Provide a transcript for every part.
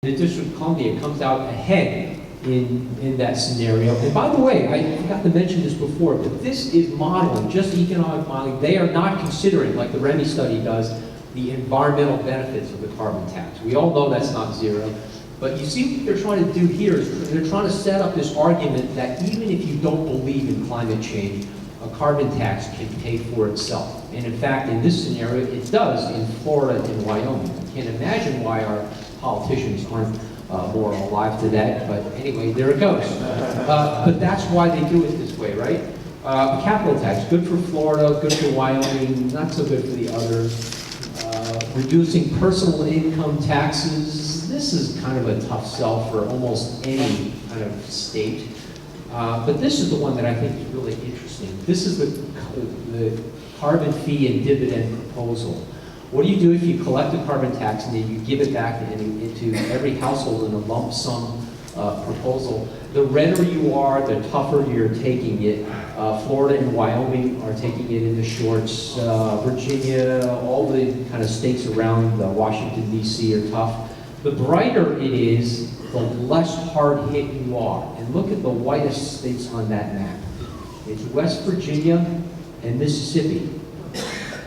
the District of Columbia comes out ahead in that scenario. And by the way, I forgot to mention this before, but this is modeling, just economic modeling. They are not considering, like the REMI study does, the environmental benefits of the carbon tax. We all know that's not zero. But you see what they're trying to do here is they're trying to set up this argument that even if you don't believe in climate change, a carbon tax can pay for itself. And in fact, in this scenario, it does in Florida and Wyoming. I can't imagine why our politicians aren't more alive to that, but anyway, there it goes. But that's why they do it this way, right? Capital tax, good for Florida, good for Wyoming, not so good for the others. Reducing personal income taxes, this is kind of a tough sell for almost any kind of state. But this is the one that I think is really interesting. This is the carbon fee and dividend proposal. What do you do if you collect a carbon tax and then you give it back into every household in a lump sum proposal? The redder you are, the tougher you're taking it. Florida and Wyoming are taking it in the shorts. Virginia, all the kind of states around Washington, D.C. are tough. The brighter it is, the less hard hit you are. And look at the whitest states on that map. It's West Virginia and Mississippi.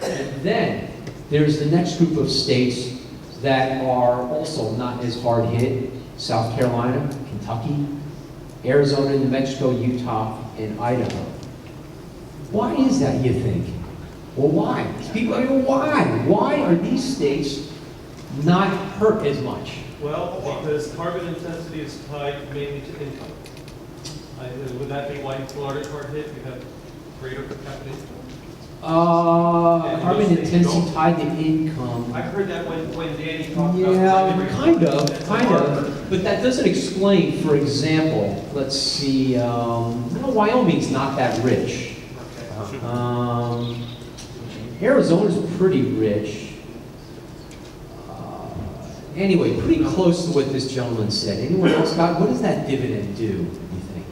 And then there's the next group of states that are also not as hard hit. South Carolina, Kentucky, Arizona, New Mexico, Utah, and Idaho. Why is that, you think? Well, why? People, I mean, why? Why are these states not hurt as much? Well, because carbon intensity is tied mainly to income. Would that be why Florida's hard hit? You have greater per capita income? Carbon intensity tied to income. I've heard that when Danny talked about. Yeah, kind of. But that doesn't explain, for example, let's see, Wyoming's not that rich. Arizona's pretty rich. Anyway, pretty close to what this gentleman said. Anyone else got, what does that dividend do, you think?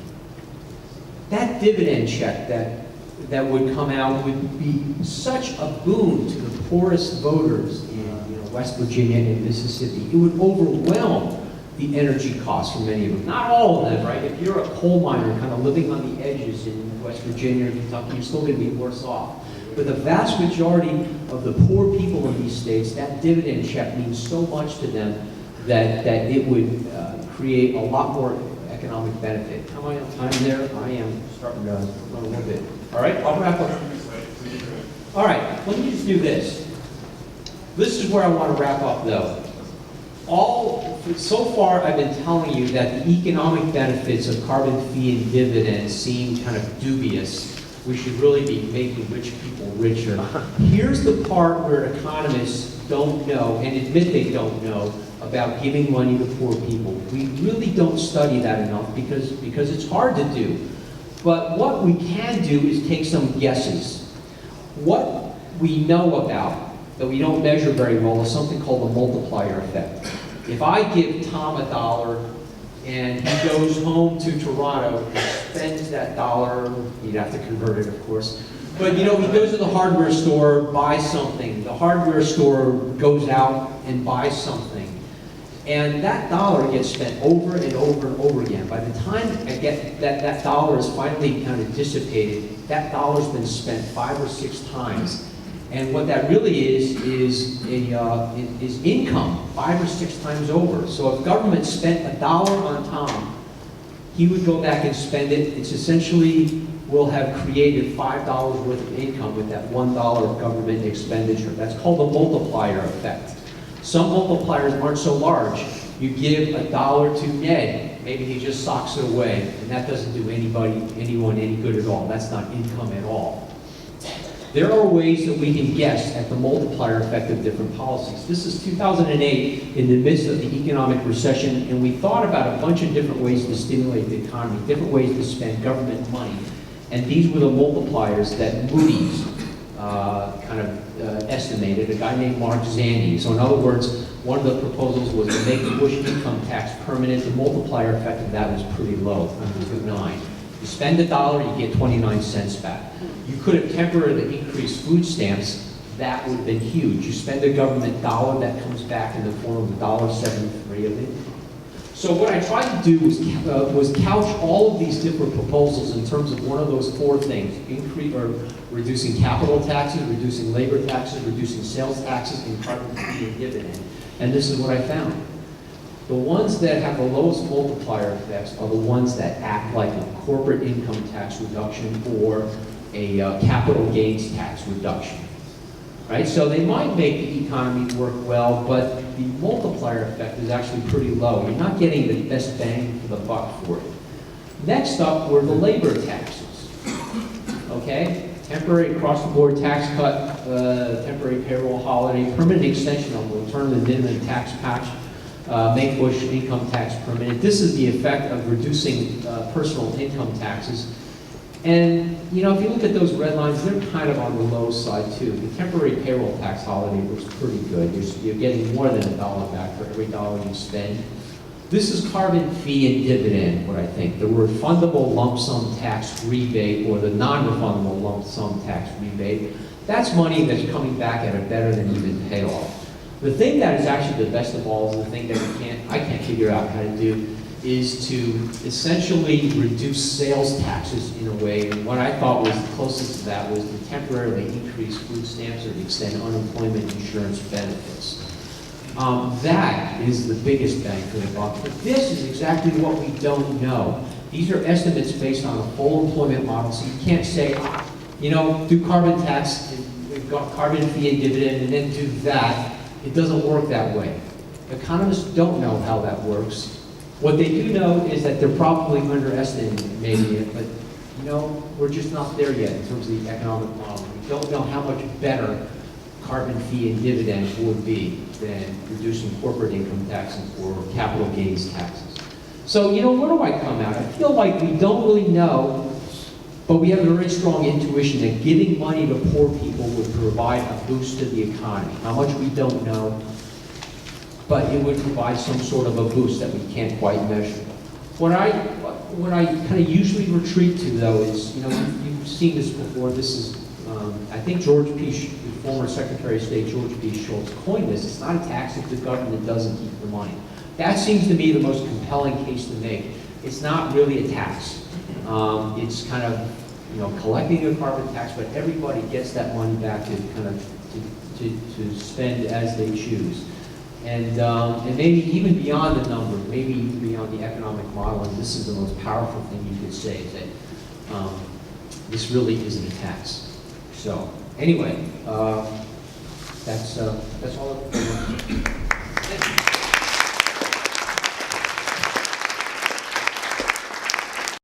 That dividend check that would come out would be such a boon to the poorest voters in West Virginia and Mississippi. It would overwhelm the energy costs for many of them. Not all of them, right? If you're a coal miner kind of living on the edges in West Virginia or Kentucky, you're still going to be worse off. But the vast majority of the poor people in these states, that dividend check means so much to them that it would create a lot more economic benefit. Am I on time there? I am starting to run a little bit. All right, I'll wrap up. All right, let me just do this. This is where I want to wrap up, though. So far, I've been telling you that the economic benefits of carbon fee and dividends seem kind of dubious. We should really be making rich people richer. Here's the part where economists don't know, and admit they don't know, about giving money to poor people. We really don't study that enough because it's hard to do. But what we can do is take some guesses. What we know about that we don't measure very well is something called the multiplier effect. If I give Tom $1 and he goes home to Toronto and spends that dollar, he'd have to convert it, of course. But he goes to the hardware store, buys something. The hardware store goes out and buys something. And that dollar gets spent over and over and over again. By the time I get that dollar is finally kind of dissipated, that dollar's been spent 5 or 6 times. And what that really is income 5 or 6 times over. So if government spent $1 on Tom, he would go back and spend it. It's essentially will have created $5 worth of income with that $1 of government expenditure. That's called the multiplier effect. Some multipliers aren't so large. You give $1 to Ned, maybe he just socks it away, and that doesn't do anyone any good at all. That's not income at all. There are ways that we can guess at the multiplier effect of different policies. This is 2008, in the midst of the economic recession, and we thought about a bunch of different ways to stimulate the economy, different ways to spend government money. And these were the multipliers that Moody's estimated, a guy named Mark Zandi. So in other words, one of the proposals was to make the Bush income tax permanent. The multiplier effect of that was pretty low, 9. You spend $1, you get 29 cents back. You could have temporarily increased food stamps. That would have been huge. You spend a government dollar, that comes back in the form of $1.73 of it. So what I tried to do was couch all of these different proposals in terms of one of those four things: increase or reducing capital taxes, reducing labor taxes, reducing sales taxes, and carbon fee and dividend. And this is what I found. The ones that have the lowest multiplier effects are the ones that act like a corporate income tax reduction or a capital gains tax reduction. Right? So they might make the economy work well, but the multiplier effect is actually pretty low. You're not getting the best bang for the buck for it. Next up were the labor taxes. Okay? Temporary across-the-board tax cut, temporary payroll holiday, permanent extension of the return of the minimum tax patch, make Bush income tax permanent. This is the effect of reducing personal income taxes. And, you know, if you look at those red lines, they're kind of on the low side, too. The temporary payroll tax holiday looks pretty good. You're getting more than $1 back for every dollar you spend. This is carbon fee and dividend, what I think. The refundable lump sum tax rebate or the non-refundable lump sum tax rebate, that's money that's coming back at a better than even payoff. The thing that is actually the best of all is the thing that I can't figure out how to do is to essentially reduce sales taxes in a way. And what I thought was the closest to that was to temporarily increase food stamps or to extend unemployment insurance benefits. That is the biggest bang for the buck. But this is exactly what we don't know. These are estimates based on a full employment model, so you can't say, you know, do carbon tax, carbon fee and dividend, and then do that. It doesn't work that way. Economists don't know how that works. What they do know is that they're probably underestimating it, but you know, we're just not there yet in terms of the economic model. We don't know how much better carbon fee and dividend would be than reducing corporate income taxes or capital gains taxes. So, you know, where do I come out? I feel like we don't really know, but we have a very strong intuition that giving money to poor people would provide a boost to the economy. How much we don't know, but it would provide some sort of a boost that we can't quite measure. What I kind of usually retreat to, though, is, you know, you've seen this before. This is, I think the former Secretary of State George P. Shultz coined this. It's not a tax if the government doesn't keep the money. That seems to me the most compelling case to make. It's not really a tax. It's kind of, you know, collecting a carbon tax, but everybody gets that money back to kind of to spend as they choose. And maybe even beyond the number, maybe even beyond the economic model, and this is the most powerful thing you could say, is that this really isn't a tax. So anyway, that's all.